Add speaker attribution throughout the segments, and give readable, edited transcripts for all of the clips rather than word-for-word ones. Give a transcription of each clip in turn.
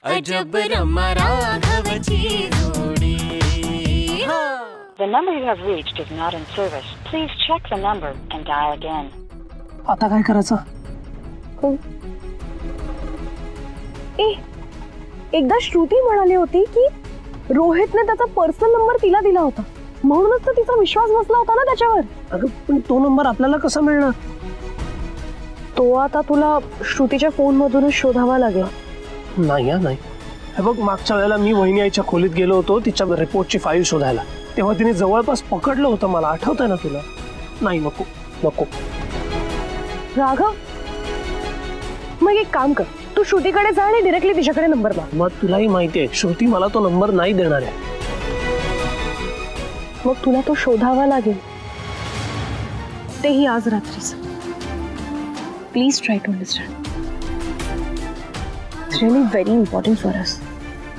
Speaker 1: अजब रमा राघवची जोडी.
Speaker 2: The number you have reached is not in service. Please check the number and dial again.
Speaker 3: आता काय करायचं?
Speaker 4: एकदा श्रुती म्हणाली होती की रोहितने त्याचा पर्सनल नंबर तिला दिला होता, म्हणूनच तर तिचा विश्वास बसला होता ना त्याच्यावर.
Speaker 3: अगं पण तो नंबर आपल्याला कसा मिळणार?
Speaker 4: तो आता तुला श्रुतीच्या फोन मधूनच शोधावा लागेल.
Speaker 3: नाही. हे बघ, मागच्या वेळेला मी वहिनी आईच्या खोलीत गेलो होतो तिच्या रिपोर्टची फाईल शोधायला, तेव्हा तिने जवळपास पकडलं होतं मला. आठवतंय ना तुला? नाही, नको.
Speaker 4: राघव, मग एक काम कर, तू श्रुतीकडे जा आणि डायरेक्टली तिच्याकडे नंबर माग.
Speaker 3: मग तुलाही माहितीये श्रुती मला तो नंबर नाही देणार आहे.
Speaker 4: मग तुला तो शोधावा लागेल, तेही आज रात्रीच. Please try to understand. It's really very important for us.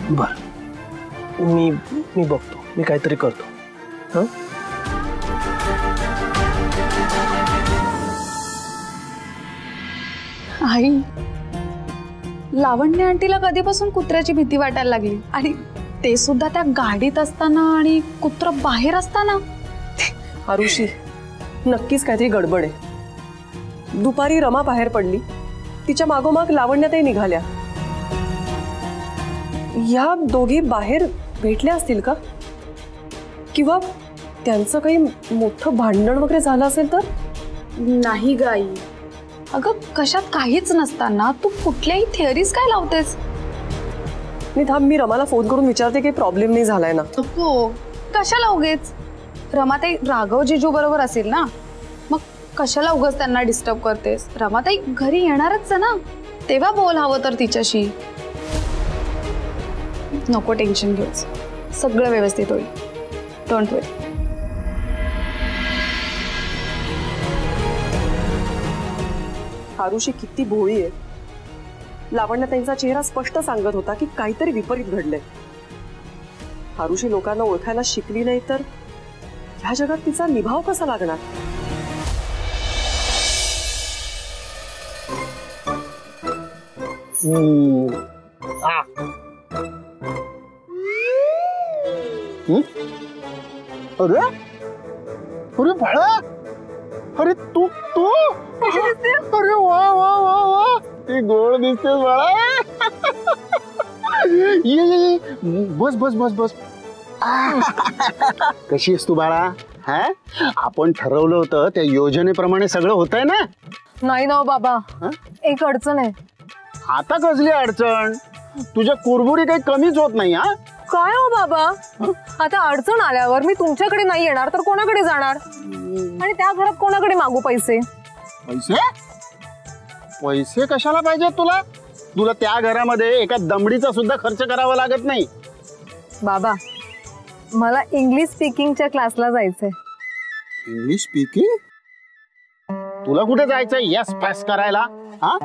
Speaker 3: बर, मी बघतो, मी काहीतरी करतो. हं?
Speaker 5: आई, लावण्य आंटीला कधीपासून कुत्र्याची भीती वाटायला लागली, आणि ते सुद्धा त्या गाडीत असताना आणि कुत्रा बाहेर असताना.
Speaker 6: आरुषी, नक्कीच काहीतरी गडबड आहे. दुपारी रमा बाहेर पडली, तिच्या मागोमाग लावण्यातही निघाल्या. या दोघी बाहेर भेटल्या असतील का? किंवा त्यांचं काही मोठं भांडण वगैरे झालं असेल तर?
Speaker 5: नाही गाई, अगं कशात काहीच नसताना तू कुठल्याही थिअरीज काय लावतेस?
Speaker 6: थांब, मी रमाला फोन करून विचारते की प्रॉब्लेम नाही झालाय ना.
Speaker 5: नको, कशाला उगेच. रमाताई राघव जिजू बरोबर असेल ना, मग कशाला उगाच त्यांना डिस्टर्ब करतेस? रमाताई घरी येणारच ना, तेव्हा बोल हवं तर तिच्याशी. नको टेन्शन घेऊच, सगळं व्यवस्थित होईल. डोंट वरी.
Speaker 6: आरुषी किती भोळी आहे. लावण्य त्यांचा चेहरा स्पष्ट सांगत होता की काहीतरी विपरीत घडलंय. आरुषी लोकांना ओळखायला शिकली नाही तर ह्या जगात तिचा निभाव कसा लागणार?
Speaker 7: अरे बाळा, अरे तू अरे वा ती गोड दिसतेस बाळा. ये बस. कशी आहेस तू बाळा? हा, आपण ठरवलं होतं त्या योजनेप्रमाणे सगळं होतंय ना?
Speaker 4: नाही ना बाबा, एक अडचण आहे.
Speaker 7: आता कसली अडचण? तुझ्या कुरबुरी काही कमीच होत नाही. हा,
Speaker 4: काय हो बाबा, आता अडचण आल्यावर मी तुमच्याकडे नाही येणार तर कोणाकडे जाणार? आणि त्या घरात कोणाकडे मागू पैसे?
Speaker 7: पैसे कशाला पाहिजे तुला? तुला त्या घरामध्ये एका दमडीचा सुद्धा खर्च करावा लागत नाही.
Speaker 4: बाबा, मला इंग्लिश स्पीकिंगच्या क्लासला जायचंय.
Speaker 7: English speaking? तुला कुठे जायचंय यस फॅस करायला? हा,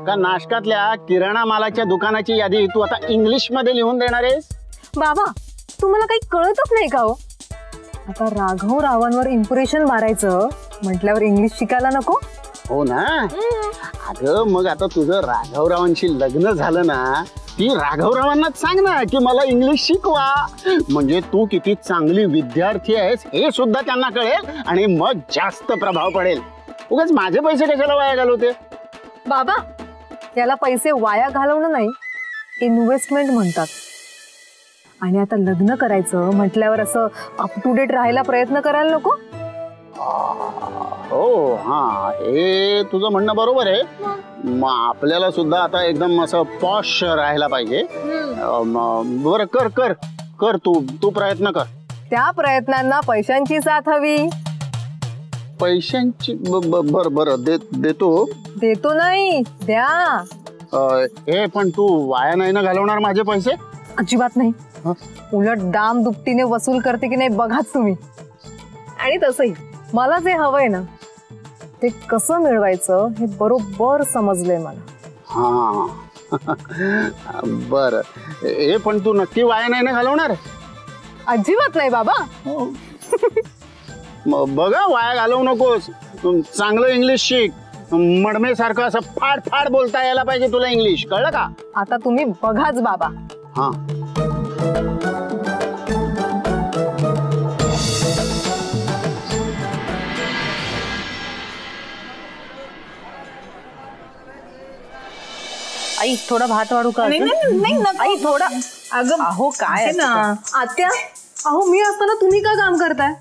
Speaker 7: का नाशकातल्या किराणा मालाच्या दुकानाची यादी तू आता इंग्लिश मध्ये लिहून देणार आहेस?
Speaker 4: बाबा, तुम्हाला काही कळतच नाही का हो? आता राघव रावांवर इम्प्रेशन मारायचं म्हटल्यावर इंग्लिश शिकायला नको?
Speaker 7: हो ना. अगं मग आता तुझं राघवरावांशी लग्न झालं ना, ती राघवरावांनाच सांग ना की मला इंग्लिश शिकवा. म्हणजे तू किती चांगली विद्यार्थी आहेस हे सुद्धा त्यांना कळेल आणि मग जास्त प्रभाव पडेल. उगाच माझे पैसे कशाला वाया घालवते?
Speaker 4: बाबा, याला पैसे वाया घालवणं नाही, इन्व्हेस्टमेंट म्हणतात. आणि आता लग्न करायचं म्हटल्यावर असं अप टू डेट राहायला प्रयत्न करायला नको?
Speaker 7: हो, हा, हे तुझं म्हणणं बरोबर आहे. मग आपल्याला सुद्धा आता एकदम असं पॉश राहायला पाहिजे. बरं, कर तू प्रयत्न कर.
Speaker 4: त्या प्रयत्नांना पैशांची साथ हवी.
Speaker 7: पैशांची? बरं देतो
Speaker 4: नाही, द्या.
Speaker 7: हे पण तू वाया नाही ना घालवणार माझे पैसे?
Speaker 4: अजिबात नाही, उलट दाम दुपटीने वसूल करते की नाही बघाच तुम्ही. आणि तसंही मला जे हवंय ना ते कसं मिळवायचं हे बरोबर समजलंय मला.
Speaker 7: हा, बर. हे पण तू नक्की वाया नाही ना घालवणार?
Speaker 4: अजिबात नाही बाबा.
Speaker 7: बघा, वाया घालवू नकोस. चांगलं इंग्लिश शिक, मडमेसारखं असं फाड फाड बोलता यायला पाहिजे तुला इंग्लिश, कळलं का?
Speaker 4: आता तुम्ही बघाच बाबा.
Speaker 7: हा.
Speaker 4: आई थोडा भात वाढू का? आई थोडा. अगं अहो काय ना आत्या, अहो मी असताना तुम्ही का काम करताय?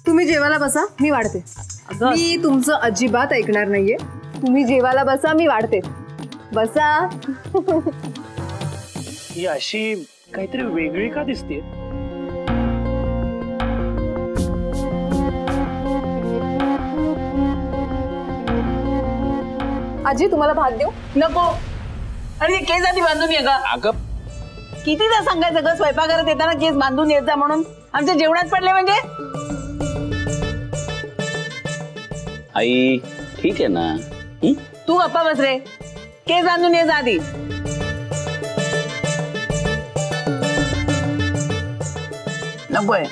Speaker 4: तुम्ही जेवायला बसा, मी वाढते. मी तुमचं अजिबात ऐकणार नाहीये. तुम्ही जेवायला बसा, मी वाढते. बसा.
Speaker 3: ही अशी काहीतरी वेगळी का दिसते?
Speaker 4: आजी तुम्हाला भात देऊ?
Speaker 8: नको. अरे केस आधी बांधून ये ग.
Speaker 7: अगं
Speaker 8: कितीदा सांगायचं ग स्वयंपाकघरात येताना केस बांधून येत जा म्हणून. आमच्या जेवणात पडले म्हणजे.
Speaker 7: आई ठीक आहे ना.
Speaker 8: तू गप्पा बस रे. केस बांधून ये जा आधी.
Speaker 7: नकोय.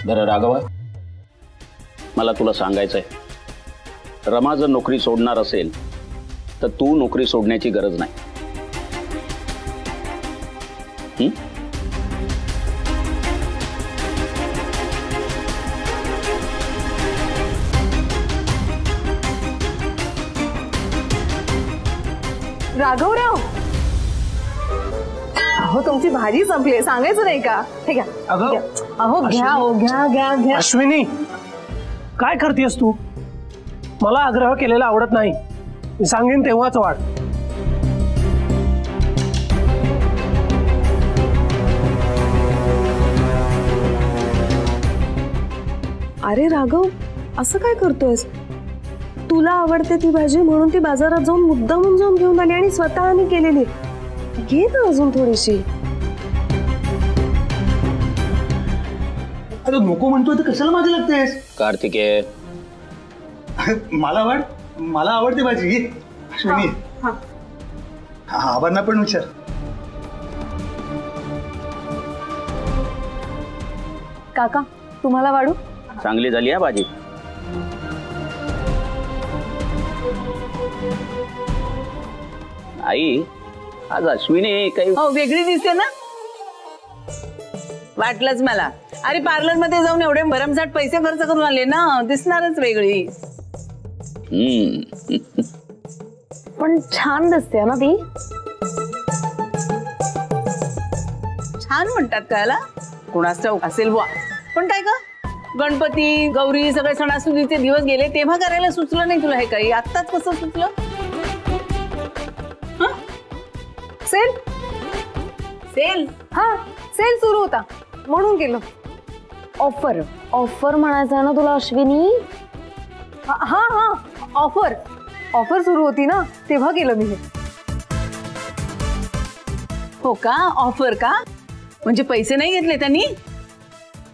Speaker 7: बरं राघवा, मला तुला सांगायचंय, रमा जर नोकरी सोडणार असेल तर तू नोकरी सोडण्याची गरज नाही.
Speaker 4: राघवराव, अहो तुमची भाजी संपली, सांगायचं नाही का? हे घ्या.
Speaker 3: अगं
Speaker 4: अहो घ्या, हो घ्या घ्या घ्या.
Speaker 3: अश्विनी, काय करतेस तू? मला आग्रह केलेला आवडत नाही. मी सांगेन तेव्हाच वाढ.
Speaker 6: अरे राघव, असं काय करतोयस? तुला आवडते ती भाजी म्हणून ती बाजारात जाऊन मुद्दामून जाऊन घेऊन आली आणि स्वतःने केलेली. घे ना अजून थोडीशी.
Speaker 9: अरे नको म्हणतोय तर कशाला मागे लागतेस?
Speaker 7: कार्तिकेय,
Speaker 9: मला आवडते भाजी. अश्विनी, आबांना पण विचार.
Speaker 4: काका तुम्हाला वाढू?
Speaker 7: चांगली झाली हा भाजी. आई, आज अश्विनी काही
Speaker 8: हो वेगळी दिसते ना. वाटलंच मला. अरे पार्लर मध्ये जाऊन एवढे भरमसाठ पैसे खर्च करून आले ना, दिसणारच वेगळी.
Speaker 5: पण छान दिसते ना ती.
Speaker 8: छान म्हणतात कायला, कुणाच ठाऊक असेल बुवा. पण काय का गणपती गौरी सगळे सणासुदीचे दिवस गेले तेव्हा करायला सुचलं नाही तुला हे काही? आत्ताच कसं सुचलं?
Speaker 4: Sale
Speaker 8: sale?
Speaker 4: हा सेल सुरू होता म्हणून केलं.
Speaker 5: ऑफर ऑफर म्हणायचं ना तुला अश्विनी?
Speaker 4: हा हा ऑफर ऑफर सुरू होती ना तेव्हा केलं मी हे.
Speaker 8: हो का? ऑफर का? म्हणजे पैसे नाही घेतले त्यांनी?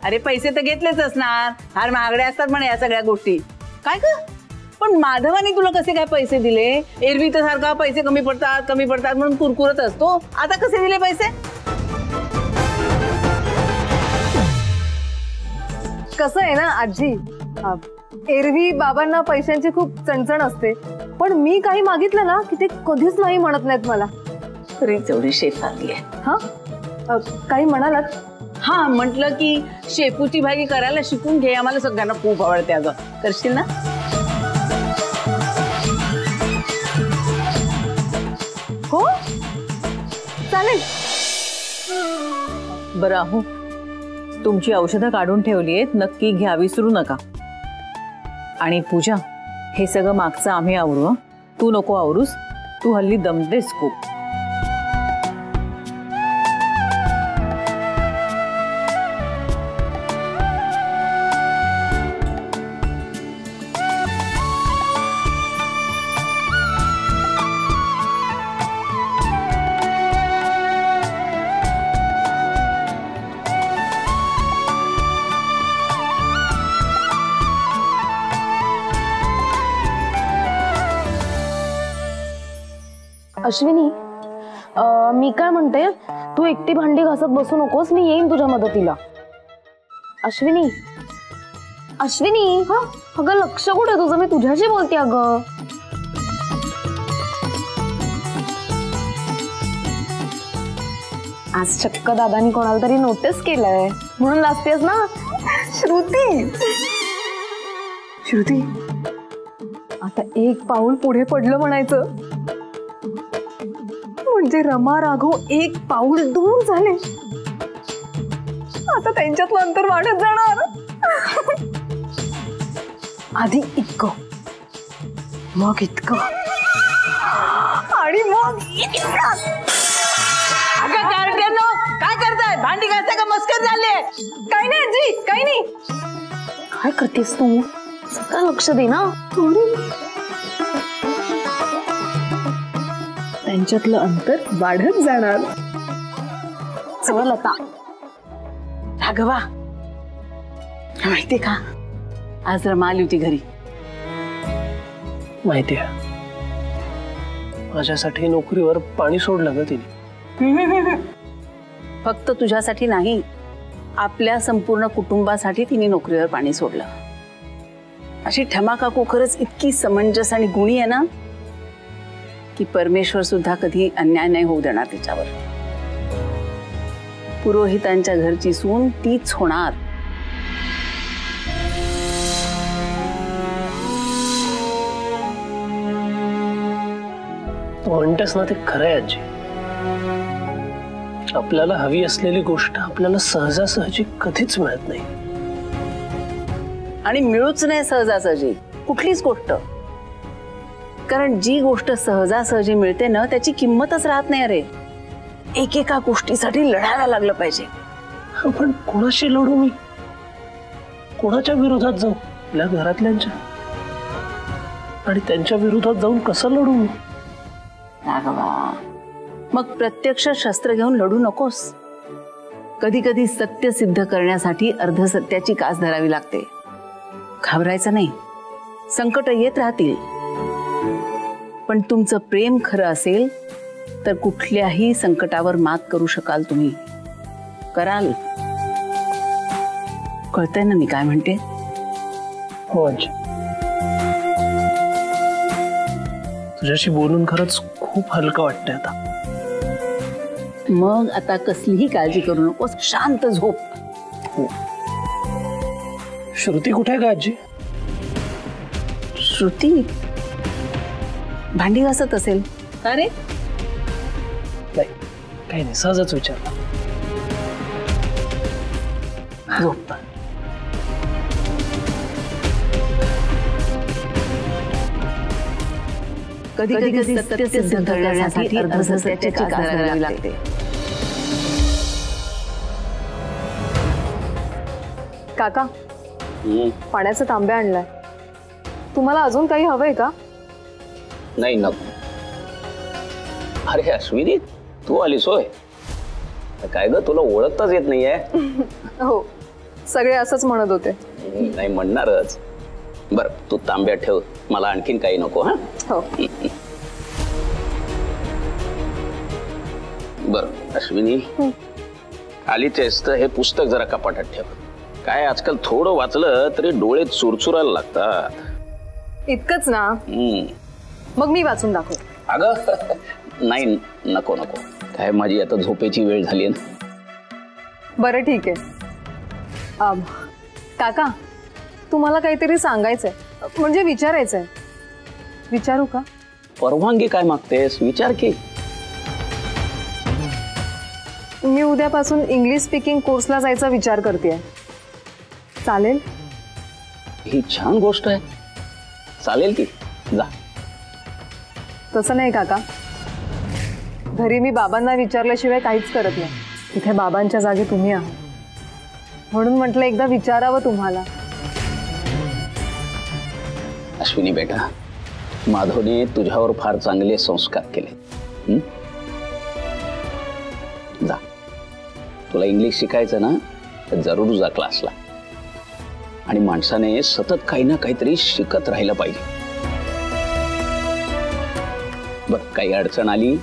Speaker 8: अरे पैसे तर घेतलेच असणार, फार महागडे असतात म्हणे या सगळ्या गोष्टी. काय का? पण माधवाने तुला कसे काय पैसे दिले? एरवी तर सारखा पैसे कमी पडतात म्हणून कुरकुरत असतो. आता कसे दिले पैसे?
Speaker 4: कसं आहे ना आजी, एरवी बाबांना पैशांची खूप चणचण असते, पण मी काही मागितलं ना की ते कधीच नाही म्हणत नाहीत मला.
Speaker 8: तरी तेवढी शेफातली आहे.
Speaker 4: हा काही म्हणालात?
Speaker 8: हा म्हटलं की शेपूची भाजी करायला शिकून घे, आम्हाला सगळ्यांना खूप आवडते. अगं करशील ना?
Speaker 4: हो चालेल.
Speaker 8: बरं हो, तुमची औषधं काढून ठेवली आहेत, नक्की घ्या, विसरू नका. आणि पूजा, हे सगळं मागचं आम्ही आवरू. तू नको आवरूस, तू हल्ली दमतेस खूप.
Speaker 5: अश्विनी, मी काय म्हणते, तू एकटी भांडी घासत बसू नकोस, मी येईन तुझ्या मदतीला. अश्विनी,
Speaker 10: अश्विनी अगं लक्ष कुठे तुझं? मी तुझ्याशी बोलते अगं. आज चक्क दादानी कोणाला तरी नोटीस केलंय म्हणून लाजतेस ना.
Speaker 4: श्रुती श्रुती आता एक पाऊल पुढे पडलं म्हणायचं म्हणजे रमा राघव एक पाऊल दूर झाले. आता त्यांच्यातलं अंतर वाढत जाणार. आधी इतकं मग इतकं आणि मग
Speaker 8: अगं गार्डियनो, काय करताय? भांडी घासताय का मस्कर झाले?
Speaker 4: काही नाही आजी, काही नाही.
Speaker 10: काय करतेस तू? सगळं लक्ष दे ना.
Speaker 4: त्यांच्यातलं अंतर वाढत जाणार.
Speaker 10: चल लता.
Speaker 8: राघवा, माहितीये का आज रमा आली होती घरी.
Speaker 3: माहितीये, माझ्यासाठी नोकरीवर पाणी सोडलं ग तिने.
Speaker 8: फक्त तुझ्यासाठी नाही, आपल्या संपूर्ण कुटुंबासाठी तिने नोकरीवर पाणी सोडलं. अशी ठमा काकू खरंच इतकी समंजस आणि गुणी आहे ना की परमेश्वर सुद्धा कधी अन्याय नाही होऊ देणार तिच्यावर. पुरोहितांच्या घरची सून तीच होणार.
Speaker 3: तू म्हणतेस ना ते खरं आहे आजी. आपल्याला हवी असलेली गोष्ट आपल्याला सहजासहजी कधीच मिळत नाही.
Speaker 8: आणि मिळूच नाही सहजासहजी कुठलीच गोष्ट. कारण जी गोष्ट सहजासहजी मिळते ना त्याची किंमतच राहत नाही. अरे एकेका गोष्टीसाठी लढायला लागलं पाहिजे.
Speaker 3: पण कोणाशी लढू मी? कोणाच्या विरोधात जाऊ? आपल्या घरातल्यांच्या. आणि त्यांच्या विरोधात जाऊन कसं लढू मी?
Speaker 8: राघवा, मग प्रत्यक्ष शस्त्र घेऊन लढू नकोस. कधी कधी सत्य सिद्ध करण्यासाठी अर्धसत्याची कास धरावी लागते. घाबरायचं नाही, संकट येत राहतील. पण तुमचं प्रेम खरं असेल तर कुठल्याही संकटावर मात करू शकाल तुम्ही. कराल. कळतंय ना मी काय म्हणते?
Speaker 3: हो आजी, तुझ्याशी बोलून खरंच खूप हलकं वाटतंय आता.
Speaker 8: मग आता कसलीही काळजी करू नकोस, शांत झोप.
Speaker 3: श्रुती कुठे आहे का आजी?
Speaker 8: श्रुती भांडी घासत असेल. अरे
Speaker 3: नाही, काही नाही, सहजच विचारलं.
Speaker 8: झोप. कधी कधी सत्य सिद्ध करण्यासाठी अर्धसत्याची कास धरावी लागते.
Speaker 4: काका, पाण्याचा तांब्या आणलाय. तुम्हाला अजून काही हवंय का?
Speaker 11: नाही नको. अरे अश्विनी, तू आलीस होय? काय ग, तुला ओळखताच येत नाहीये?
Speaker 4: हो, सगळे असंच म्हणत होते.
Speaker 11: नाही म्हणणारच. बर, तू तांब्या ठेव, मला आणखीन काही नको. हा
Speaker 4: हो.
Speaker 11: बर अश्विनी, आलीच आहेस तर हे पुस्तक जरा कपाटात ठेव. काय आजकाल थोडं वाचलं तरी डोळे चुरचुरायला लागतात.
Speaker 4: इतकंच ना? मग मी वाचून दाखव.
Speaker 11: अगं नाही, नको नको. काय माझी आता झोपेची वेळ झाली ना.
Speaker 4: बरं ठीक आहे. काका, तुम्हाला काहीतरी सांगायचंय, म्हणजे विचारायचंय. विचारू का?
Speaker 11: परवानगी काय मागतेस? विचार की.
Speaker 4: मी उद्यापासून इंग्लिश स्पीकिंग कोर्सला जायचा विचार करतेय. चालेल?
Speaker 11: ही छान गोष्ट आहे. चालेल की, जा.
Speaker 4: तसं नाही काका, घरी मी बाबांना विचारल्याशिवाय काहीच करत नाही. तिथे बाबांच्या जागी तुम्ही आहात, म्हणून म्हटलं एकदा विचारावं तुम्हाला.
Speaker 11: अश्विनी बेटा, माधवने तुझ्यावर फार चांगले संस्कार केले. जा, तुला इंग्लिश शिकायचं ना तर जरूर जा क्लासला. आणि माणसाने सतत काही ना काहीतरी शिकत राहिलं पाहिजे. बर, काही अडचण आली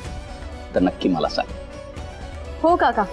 Speaker 11: तर नक्की मला सांग.
Speaker 4: हो काका.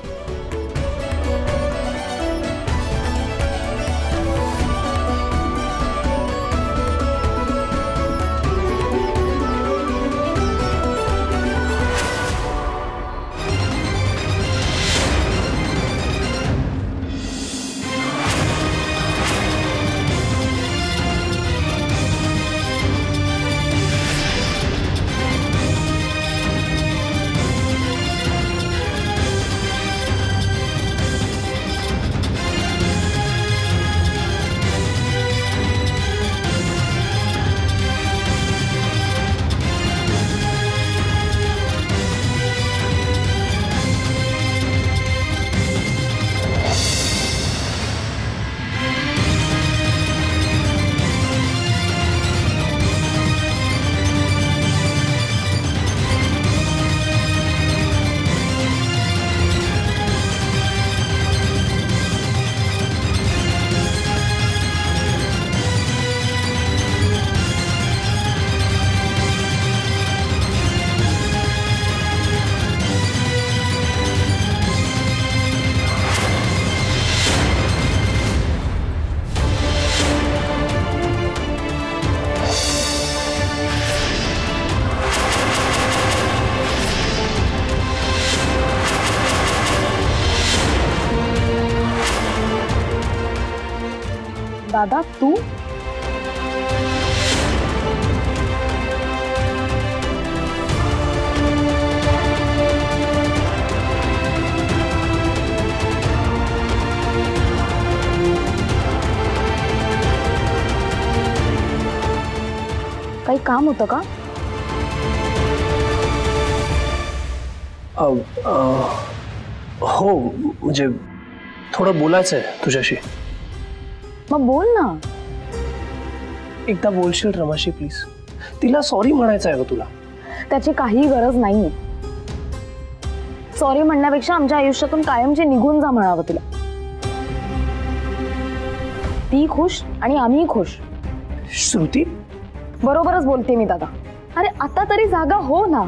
Speaker 10: दादा तू काही काम होतं का?
Speaker 3: हो म्हणजे थोडं बोलायचं आहे तुझ्याशी.
Speaker 10: मग बोल ना.
Speaker 3: एकदा बोलशील रमाशी प्लीज. तिला सॉरी म्हणायचं आहे ग तुला.
Speaker 10: त्याची काही गरज नाहीये. सॉरी म्हणण्यापेक्षा आमच्या आयुष्यातून कायमचे निघून जा म्हणावं तिला. ती खुश आणि आम्ही खुश.
Speaker 3: श्रुती
Speaker 10: बरोबरच बोलते मी दादा. अरे आता तरी जागा हो ना.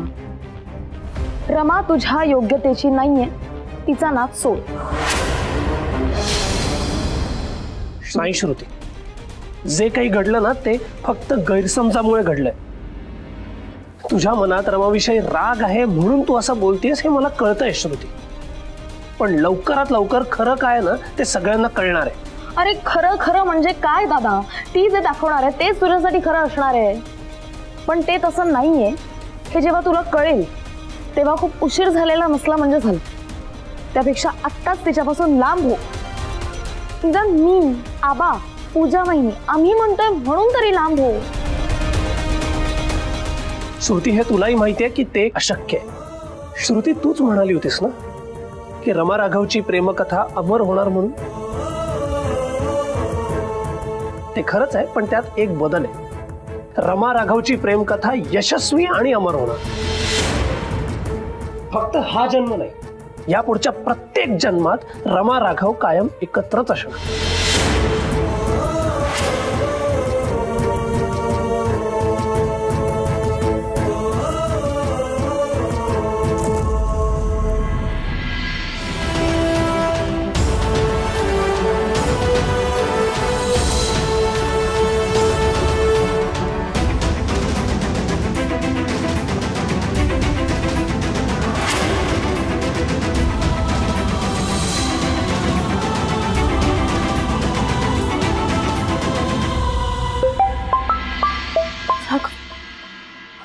Speaker 10: रमा तुझ्या योग्यतेची नाहीये. तिचा नाच सोड.
Speaker 3: नाही श्रुती, जे काही घडलं ना ते फक्त गैरसमजामुळे घडलंय. तुझ्या मनात रमाविषयी राग आहे म्हणून तू असं बोलतेस हे मला कळतंय श्रुती. पण लवकरात लवकर खरं काय ना ते सगळ्यांना कळणार आहे.
Speaker 10: अरे खरं खरं म्हणजे काय दादा? ती जे दाखवणार आहे तेच तुझ्यासाठी खरं असणार आहे. पण ते तसं नाहीये हे जेव्हा तुला कळेल तेव्हा खूप उशीर झालेला नसला म्हणजे झालं. त्यापेक्षा आत्ताच तिच्यापासून लांब हो. निदान मी, आबा, पूजा वहिनी आम्ही म्हणतोय म्हणून तरी लांब हो.
Speaker 3: श्रुती हे तुलाही माहितीये की ते अशक्य आहे. श्रुती तूच म्हणाली होतीस ना की रमा राघवची प्रेमकथा अमर होणार म्हणून. ते खरंच आहे पण त्यात एक बदल आहे. रमा राघवची प्रेमकथा यशस्वी आणि अमर होणार. फक्त हा जन्म नाही, या पुढच्या प्रत्येक जन्मात रमा राघव कायम एकत्रच असणार.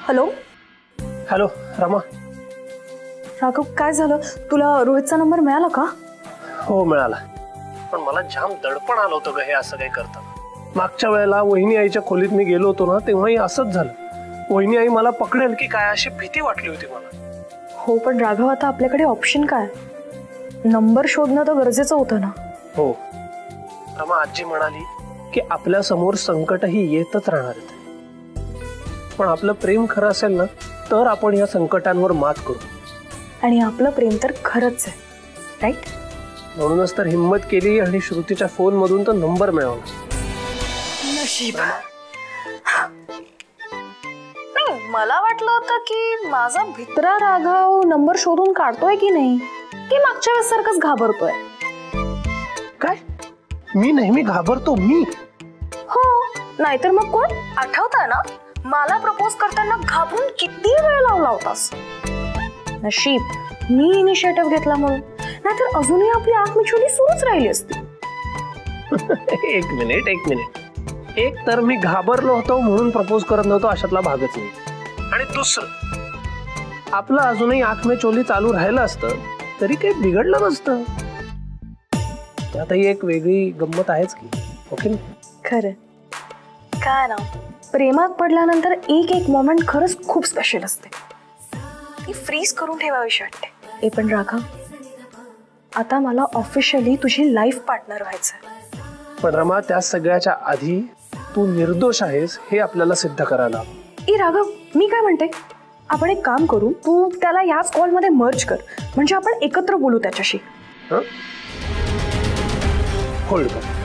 Speaker 10: Hello
Speaker 3: hello Rama.
Speaker 10: राघव काय झालं? तुला रोहितचा नंबर मिळाला का?
Speaker 3: हो मिळाला. पण मला जाम दडपण आलं होतं ग हे असं काही करताना. मागच्या वेळेला वहिनी आईच्या खोलीत मी गेलो होतो ना तेव्हाही असंच झालं. वहिनी आई मला पकडेल की काय अशी भीती वाटली होती मला.
Speaker 10: हो पण राघव आता आपल्याकडे ऑप्शन काय? नंबर शोधणं तर गरजेचं होतं ना.
Speaker 3: हो रमा, आजी म्हणाली की आपल्या समोर संकटही येतच राहणार आहेत. पण आपलं प्रेम खरं असेल ना तर आपण या संकटांवर मात करू.
Speaker 10: आणि आपलं प्रेम तर खरंच आहे, राईट?
Speaker 3: म्हणूनच तर हिम्मत केली आणि श्रुतीच्या फोन मधून तर नंबर मिळवला.
Speaker 10: नशीब. मला वाटलं होतं की माझा भित्रा राघव नंबर शोधून काढतोय की नाही, की मागच्या वेळेस सारखंच घाबरतोय.
Speaker 3: काय? मी नेहमी घाबरतो मी?
Speaker 10: हो, नाहीतर मग कोण? आठवतंय ना मला प्रपोज करताना घाबरून किती वेळ लावला होतास. नशीब मी इनिशिएटिव्ह घेतला म्हणून, नाहीतर अजूनही आपली आग मिचवली सुरूच राहिली असती.
Speaker 3: एक मिनिट. एक तर मी घाबरलो होतो म्हणून प्रपोज करत नव्हतो अशातला भागच नाही. आणि दुसरं, आपलं अजूनही आंख में चोली चालू राहिलं असतं तरी काही बिघडलं नसतं. त्यातही एक वेगळी गंमत आहेच की, ओके?
Speaker 10: खरं काय ना, प्रेमात पडल्यानंतर एक एक मोमेंट खरंच खूप स्पेशल असते. ती फ्रीज करून ठेवावीशी वाटते. पण राघव, आता मला ऑफिशियली तुझी लाईफ पार्टनर व्हायचं.
Speaker 3: पण रमा, त्या सगळ्याच्या आधी तू निर्दोष आहेस हे आपल्याला सिद्ध करायला.
Speaker 10: राघव, मी काय म्हणते, आपण एक काम करू, तू त्याला याच कॉल मध्ये मर्ज कर, म्हणजे आपण एकत्र बोलू त्याच्याशी.
Speaker 3: होल्ड कर.